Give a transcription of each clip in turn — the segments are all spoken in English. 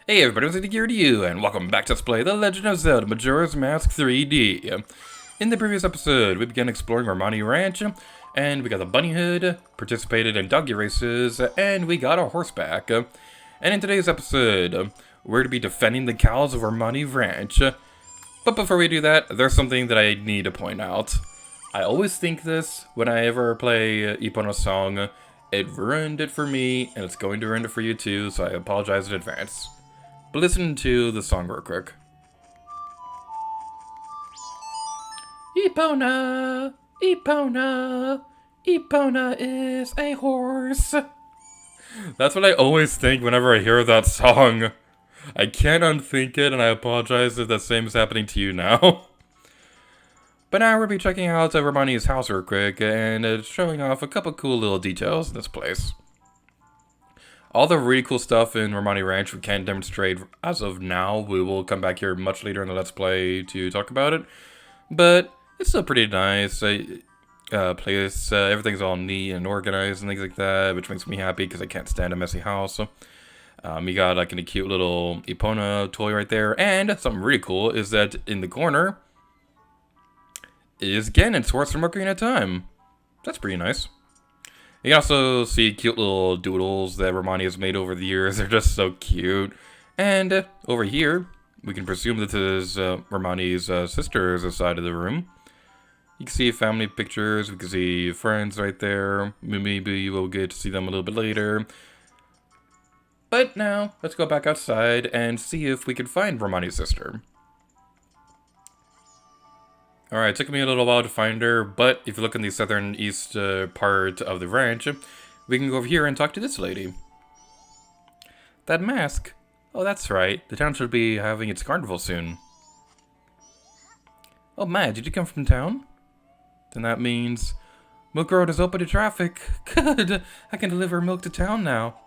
Hey everybody, what's here to you, and welcome back to Let's Play The Legend of Zelda Majora's Mask 3D. In the previous episode, we began exploring Romani Ranch, and we got the bunny hood, participated in doggy races, and we got a horseback. And in today's episode, we're going to be defending the cows of Romani Ranch. But before we do that, there's something that I need to point out. I always think this when I ever play Epona song. It ruined it for me, and it's going to ruin it for you too, so I apologize in advance. But listen to the song real quick. Epona, Epona, Epona is a horse. That's what I always think whenever I hear that song. I can't unthink it, and I apologize if the same is happening to you now. But now we'll be checking out Romani's house real quick, and it's showing off a couple cool little details in this place. All the really cool stuff in Romani Ranch we can't demonstrate as of now. We will come back here much later in the Let's Play to talk about it. But it's still pretty nice place. Everything's all neat and organized and things like that, which makes me happy because I can't stand a messy house. You got like a cute little Epona toy right there. And something really cool is that in the corner is Ganon's horse from Ocarina of Time. That's pretty nice. You can also see cute little doodles that Romani has made over the years. They're just so cute. And over here, we can presume that this is Romani's sister's side of the room. You can see family pictures. We can see friends right there. Maybe we'll get to see them a little bit later. But now, let's go back outside and see if we can find Romani's sister. Alright, it took me a little while to find her, but if you look in the southern east part of the ranch, we can go over here and talk to this lady. That mask. Oh, that's right. The town should be having its carnival soon. Oh, Mad, did you come from town? Then that means Milk Road is open to traffic. Good! I can deliver milk to town now.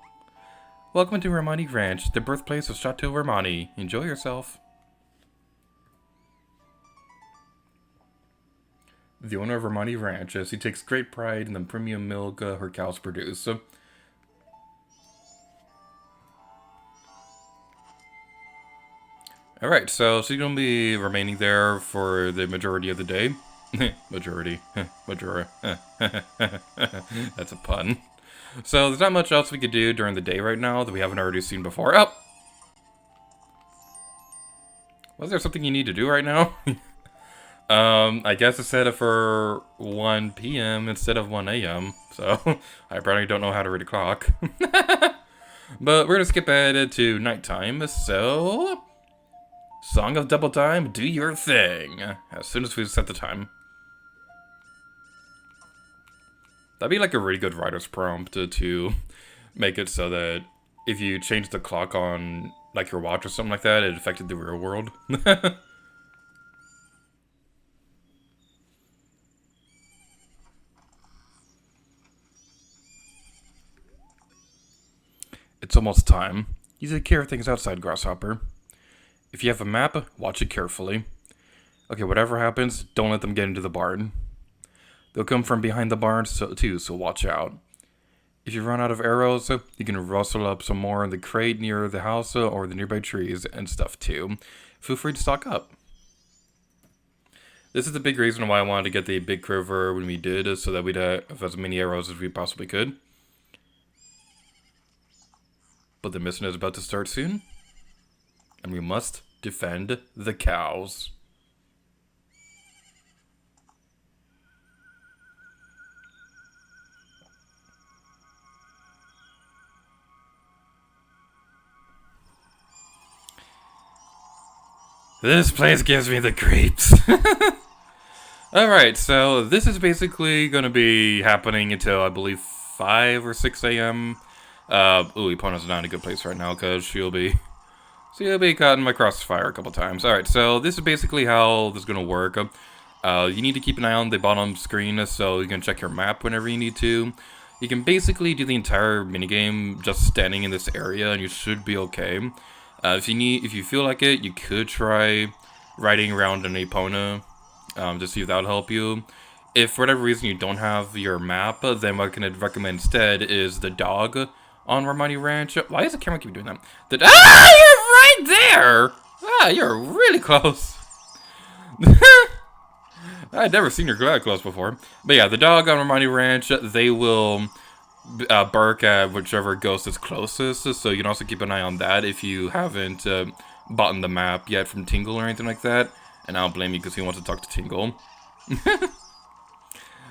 Welcome to Romani Ranch, the birthplace of Chateau Romani. Enjoy yourself. The owner of Romani Ranch, as he takes great pride in the premium milk her cows produce. Alright, so she's going to be remaining there for the majority of the day. Majority. Majora. That's a pun. So there's not much else we could do during the day right now that we haven't already seen before. Oh! Was there something you need to do right now? I guess it's set up for 1 p.m. instead of 1 a.m. So, I probably don't know how to read a clock. But we're gonna skip ahead to nighttime, so... Song of Double Time, do your thing. As soon as we set the time. That'd be like a really good writer's prompt to make it so that if you change the clock on, like, your watch or something like that, it affected the real world. It's almost time. You take care of things outside, Grasshopper. If you have a map, watch it carefully. Okay, whatever happens, don't let them get into the barn. They'll come from behind the barn too, so watch out. If you run out of arrows, you can rustle up some more in the crate near the house or the nearby trees and stuff too. Feel free to stock up. This is the big reason why I wanted to get the big quiver when we did, so that we'd have as many arrows as we possibly could. But the mission is about to start soon, and we must defend the cows. This place gives me the creeps. Alright, so this is basically going to be happening until, I believe, 5 or 6 a.m. Epona's not in a good place right now because she'll be caught in my crossfire a couple times. Alright, so this is basically how this is going to work. You need to keep an eye on the bottom screen so you can check your map whenever you need to. You can basically do the entire minigame just standing in this area and you should be okay. If you feel like it, you could try riding around an Epona to see if that would help you. If for whatever reason you don't have your map, then what I can recommend instead is the dog on Romani Ranch. Why does the camera keep doing that? right there! Ah, you're really close. I'd never seen her that close before. But yeah, the dog on Romani Ranch, they will bark at whichever ghost is closest, so you can also keep an eye on that if you haven't bought the map yet from Tingle or anything like that. And I don't blame you because he wants to talk to Tingle.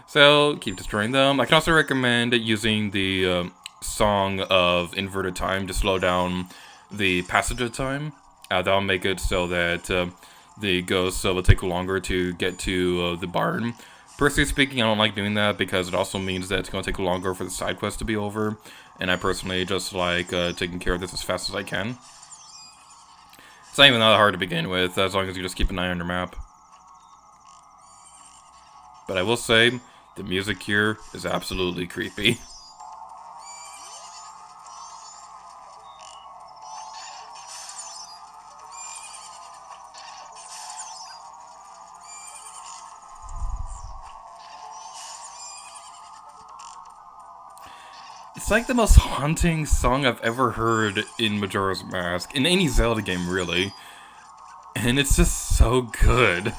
So, keep destroying them. I can also recommend using the song of inverted time to slow down the passage of time. That'll make it so that the ghosts will take longer to get to the barn. Personally speaking, I don't like doing that because it also means that it's going to take longer for the side quest to be over. And I personally just like taking care of this as fast as I can. It's not even that hard to begin with, as long as you just keep an eye on your map. But I will say, the music here is absolutely creepy. It's like the most haunting song I've ever heard in Majora's Mask, in any Zelda game really. And it's just so good.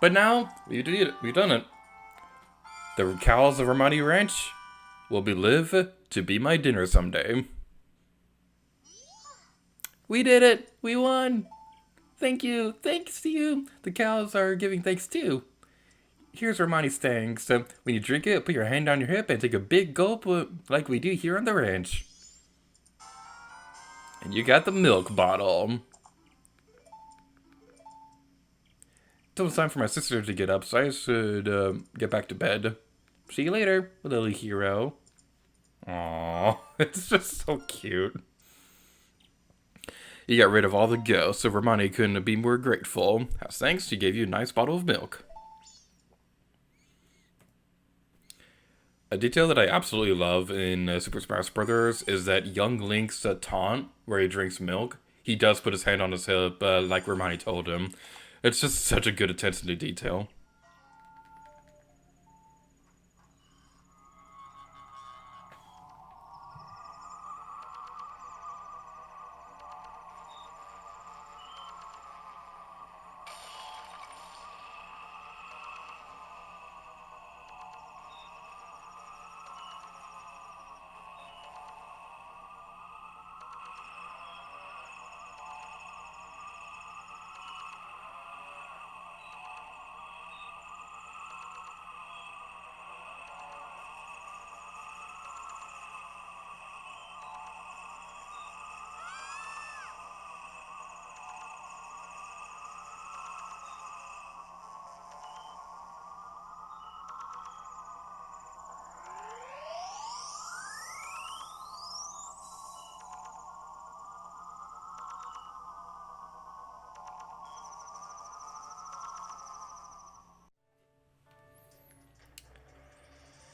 But now, we did it. We've done it. The cows of Romani Ranch will live to be my dinner someday. We did it! We won! Thank you! Thanks to you! The cows are giving thanks too. Here's Romani's thanks. When you drink it, put your hand on your hip and take a big gulp like we do here on the ranch. And you got the milk bottle. It's almost time for my sister to get up, so I should get back to bed. See you later, little hero. Aww, it's just so cute. You got rid of all the ghosts, so Romani couldn't be more grateful. As thanks, she gave you a nice bottle of milk. A detail that I absolutely love in Super Smash Bros. Is that young Link's taunt, where he drinks milk, he does put his hand on his hip, like Romani told him. It's just such a good attention to detail.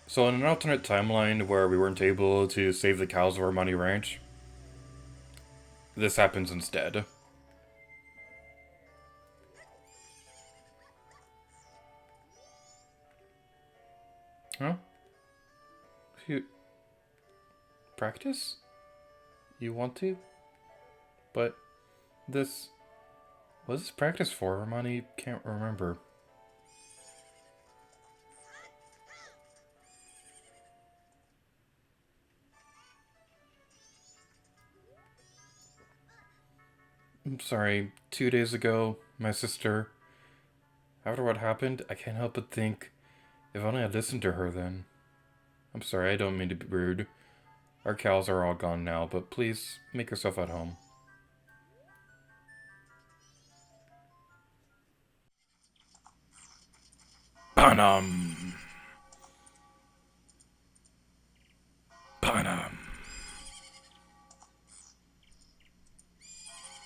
So in an alternate timeline where we weren't able to save the cows of Romani Ranch, this happens instead. Huh? You practice? You want to? But this... What is this practice for? Romani can't remember. I'm sorry, 2 days ago, my sister... After what happened, I can't help but think, if only I'd listened to her then. I'm sorry, I don't mean to be rude. Our cows are all gone now, but please, make yourself at home. Panam! Panam!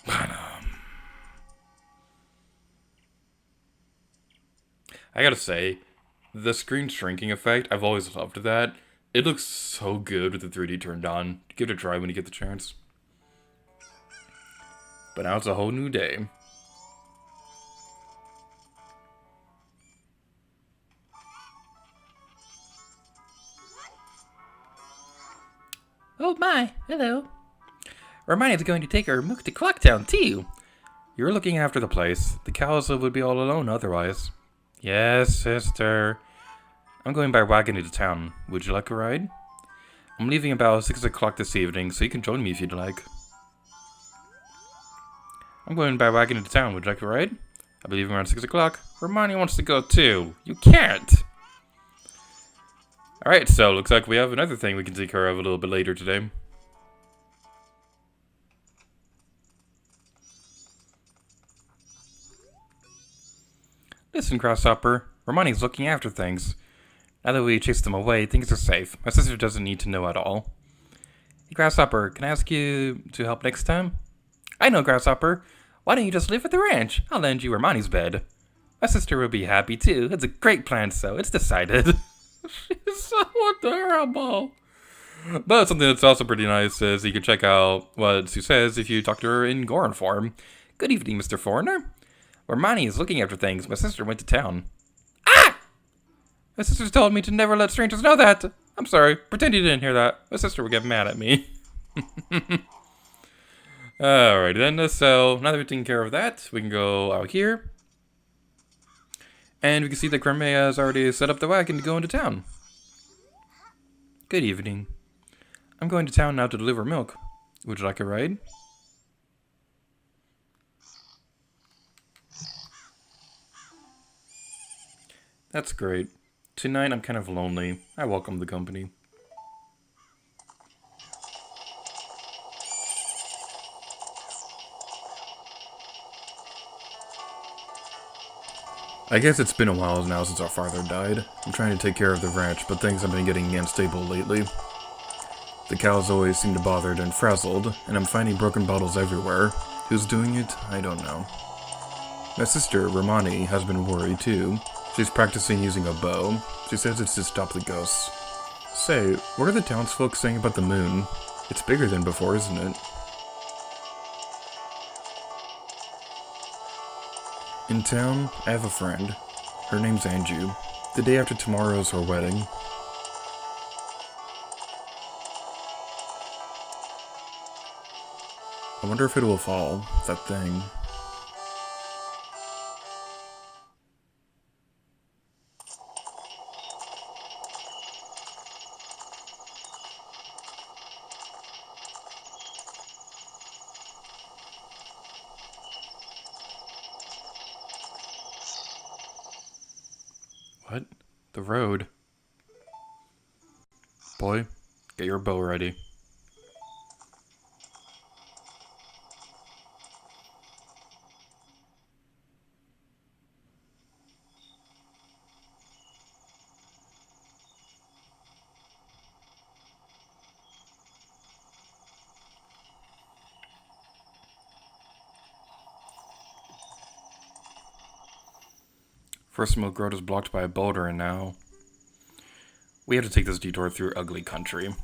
Panam! I gotta say, the screen shrinking effect, I've always loved that. It looks so good with the 3D turned on. Give it a try when you get the chance. But now it's a whole new day. Oh my, hello. Romani's going to take her mook to Clocktown, too. You're looking after the place. The cows would be all alone otherwise. Yes, sister. I'm going by wagon into town. Would you like a ride? I'm leaving about 6 o'clock this evening, so you can join me if you'd like. I'm going by wagon into town. Would you like a ride? I'll be leaving around 6 o'clock. Romani wants to go too. You can't! Alright, so looks like we have another thing we can take care of a little bit later today. Listen, Grasshopper. Romani's looking after things. Now that we chased them away, things are safe. My sister doesn't need to know at all. Hey, Grasshopper, can I ask you to help next time? I know, Grasshopper. Why don't you just live at the ranch? I'll lend you Romani's bed. My sister will be happy, too. It's a great plan, so it's decided. She's so adorable. But something that's also pretty nice is you can check out what Sue says if you talk to her in Goron form. Good evening, Mr. Foreigner. Romani is looking after things. My sister went to town. Ah! My sister's told me to never let strangers know that. I'm sorry. Pretend you didn't hear that. My sister would get mad at me. Alright then, so now that we've taken care of that, we can go out here. And we can see that Cremia has already set up the wagon to go into town. Good evening. I'm going to town now to deliver milk. Would you like a ride? That's great. Tonight I'm kind of lonely. I welcome the company. I guess it's been a while now since our father died. I'm trying to take care of the ranch, but things have been getting unstable lately. The cows always seem to bothered and frazzled, and I'm finding broken bottles everywhere. Who's doing it? I don't know. My sister, Romani, has been worried too. She's practicing using a bow. She says it's to stop the ghosts. Say, what are the townsfolk saying about the moon? It's bigger than before, isn't it? In town, I have a friend. Her name's Anju. The day after tomorrow is her wedding. I wonder if it will fall, that thing. What? The road? Boy, get your bow ready. First Milk Road is blocked by a boulder, and now we have to take this detour through ugly country.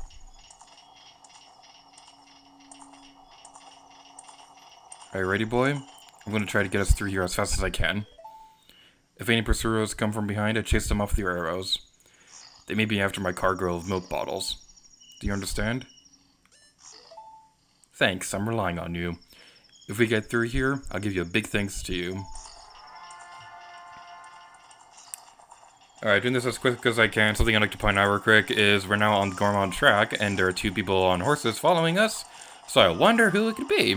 Are you ready, boy? I'm going to try to get us through here as fast as I can. If any pursuers come from behind, I chase them off with your arrows. They may be after my cargo of milk bottles. Do you understand? Thanks, I'm relying on you. If we get through here, I'll give you a big thanks to you. Alright, doing this as quick as I can. Something I'd like to point out real quick is we're now on the Gormon track, and there are two people on horses following us. So I wonder who it could be.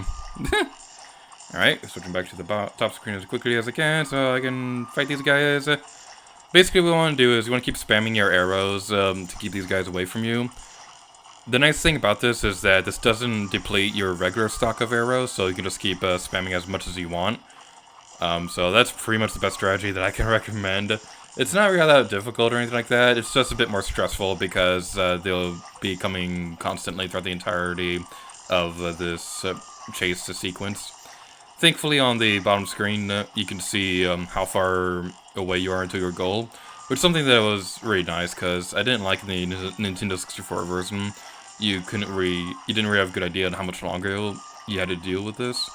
Alright, switching back to the top screen as quickly as I can so I can fight these guys. Basically what we want to do is we want to keep spamming your arrows to keep these guys away from you. The nice thing about this is that this doesn't deplete your regular stock of arrows, so you can just keep spamming as much as you want. So that's pretty much the best strategy that I can recommend. It's not really that difficult or anything like that. It's just a bit more stressful because they'll be coming constantly throughout the entirety of this chase sequence. Thankfully, on the bottom screen, you can see how far away you are into your goal, which is something that was really nice because I didn't like the Nintendo 64 version. You didn't really have a good idea on how much longer you had to deal with this.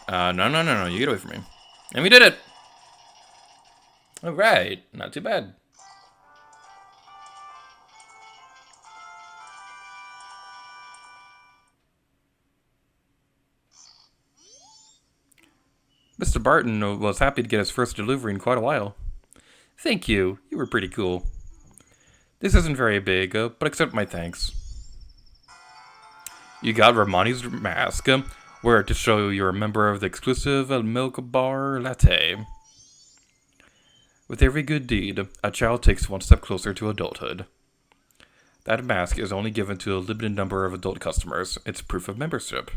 No, you get away from me. And we did it! Alright, not too bad. Mr. Barton was happy to get his first delivery in quite a while. Thank you. You were pretty cool. This isn't very big, but accept my thanks. You got Romani's mask. Wear it to show you're a member of the exclusive Milk Bar Latte. With every good deed, a child takes one step closer to adulthood. That mask is only given to a limited number of adult customers. It's proof of membership.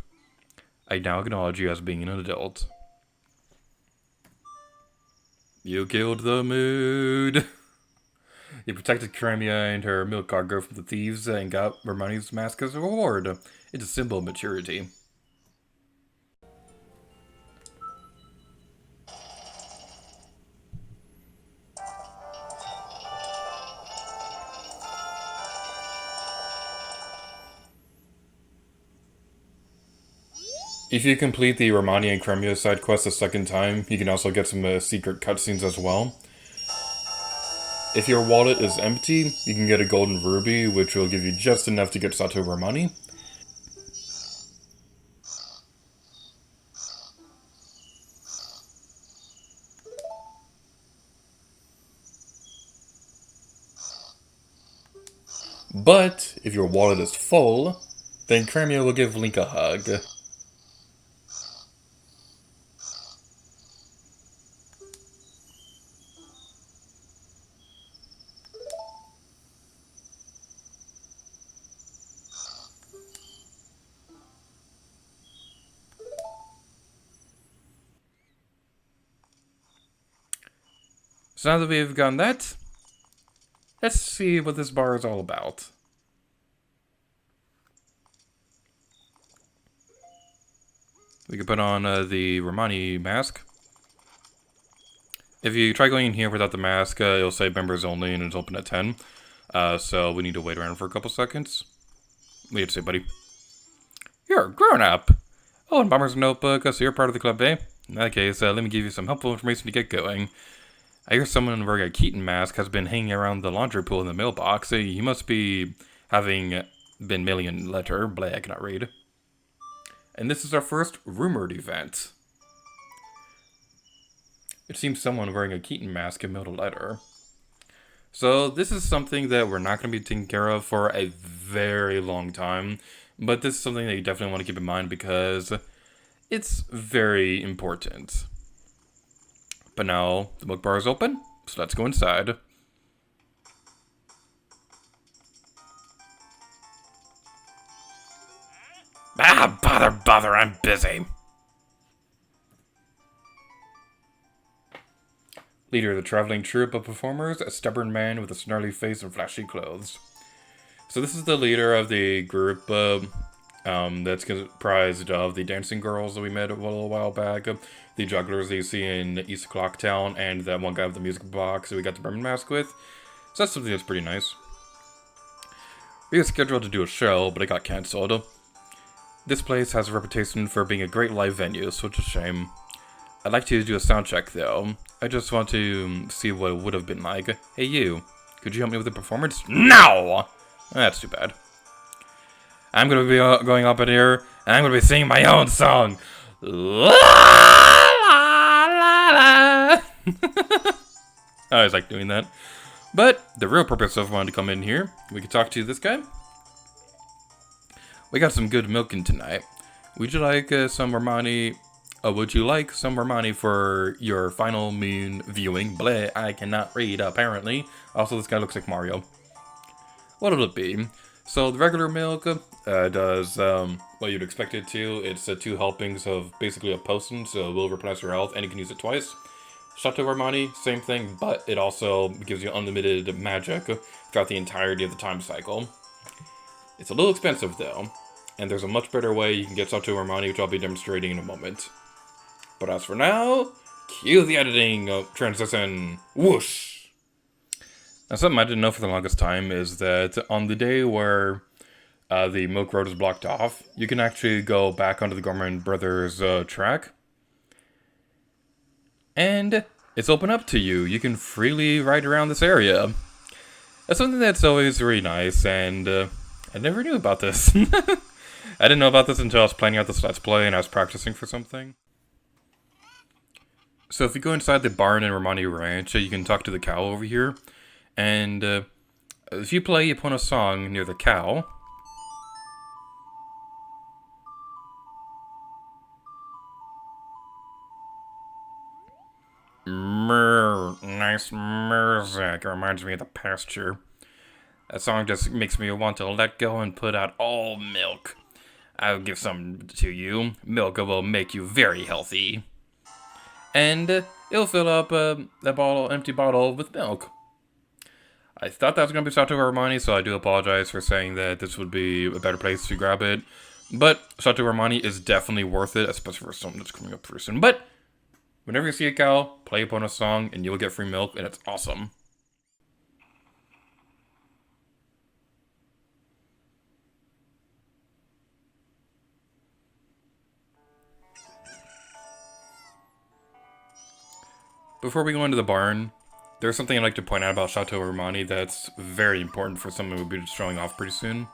I now acknowledge you as being an adult. You killed the mood. You protected Cremia and her milk cargo from the thieves and got Romani's mask as a reward. It's a symbol of maturity. If you complete the Romani and Cremia side quest a second time, you can also get some secret cutscenes as well. If your wallet is empty, you can get a golden ruby, which will give you just enough to get Sato Romani. But, if your wallet is full, then Cremia will give Link a hug. So now that we've gotten that, let's see what this bar is all about. We can put on the Romani mask. If you try going in here without the mask, it'll say members only and it's open at 10. So we need to wait around for a couple seconds. We have to say, buddy. You're a grown-up. Oh, and Bomber's notebook, so you're part of the club, eh? In that case, let me give you some helpful information to get going. I hear someone wearing a Keaton mask has been hanging around the laundry pool in the mailbox. He must be having been mailing a letter. Blah, I cannot read. And this is our first rumored event. It seems someone wearing a Keaton mask had mailed a letter. So this is something that we're not going to be taking care of for a very long time. But this is something that you definitely want to keep in mind because it's very important. But now the milk bar is open, so let's go inside. Ah, bother, I'm busy. Leader of the traveling troupe of performers, a stubborn man with a snarly face and flashy clothes. So this is the leader of the group that's comprised of the dancing girls that we met a little while back, the jugglers that you see in East Clocktown, and that one guy with the music box that we got the Bremen mask with. So that's something that's pretty nice. We were scheduled to do a show, but it got cancelled. This place has a reputation for being a great live venue, so it's a shame. I'd like to do a sound check, though. I just want to see what it would have been like. Hey, you. Could you help me with the performance? No! That's too bad. I'm going to be going up in here, and I'm going to be singing my own song. La, la, la, la. I always like doing that. But the real purpose of wanting to come in here, we could talk to this guy. We got some good milking tonight. Would you like some Romani? Would you like some Romani for your final moon viewing? Bleh, I cannot read, apparently. Also, this guy looks like Mario. What'll it be? So, the regular milk does what you'd expect it to. It's 2 helpings of basically a potion, so it will replenish your health, and you can use it twice. Chateau Romani, same thing, but it also gives you unlimited magic throughout the entirety of the time cycle. It's a little expensive, though, and there's a much better way you can get Chateau Romani, which I'll be demonstrating in a moment. But as for now, cue the editing transition. Whoosh! Now, something I didn't know for the longest time is that on the day where the Milk Road is blocked off, you can actually go back onto the Gorman Brothers track. And it's open up to you. You can freely ride around this area. That's something that's always really nice, and I never knew about this. I didn't know about this until I was planning out this Let's Play and I was practicing for something. So if you go inside the barn in Romani Ranch, you can talk to the cow over here. And if you play upon a song near the cow, nice music. It reminds me of the pasture. That song just makes me want to let go and put out all milk. I'll give some to you. Milk will make you very healthy. And it'll fill up that empty bottle with milk. I thought that was going to be Chateau Romani, so I do apologize for saying that this would be a better place to grab it. But Chateau Romani is definitely worth it, especially for someone that's coming up pretty soon. But whenever you see a cow, play upon a song, and you'll get free milk, and it's awesome. Before we go into the barn, there's something I'd like to point out about Chateau Romani that's very important for someone who will be showing off pretty soon.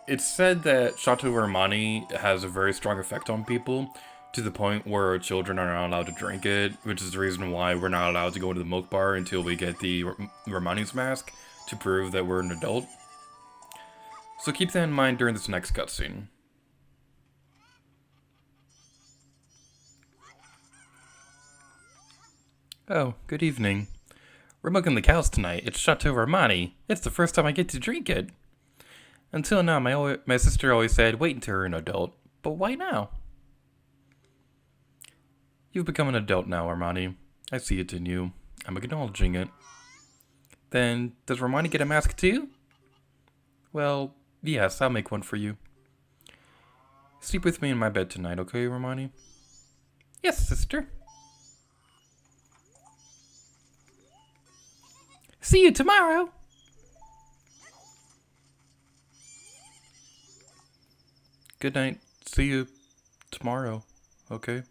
It's said that Chateau Romani has a very strong effect on people, to the point where children are not allowed to drink it, which is the reason why we're not allowed to go into the milk bar until we get the Romani's mask to prove that we're an adult. So keep that in mind during this next cutscene. Oh, good evening. We're milking the cows tonight. It's Chateau Romani. It's the first time I get to drink it. Until now, my sister always said, wait until you're an adult. But why now? You've become an adult now, Romani. I see it in you. I'm acknowledging it. Then, does Romani get a mask too? Well, yes, I'll make one for you. Sleep with me in my bed tonight, okay, Romani? Yes, sister. See you tomorrow! Good night. See you tomorrow, okay?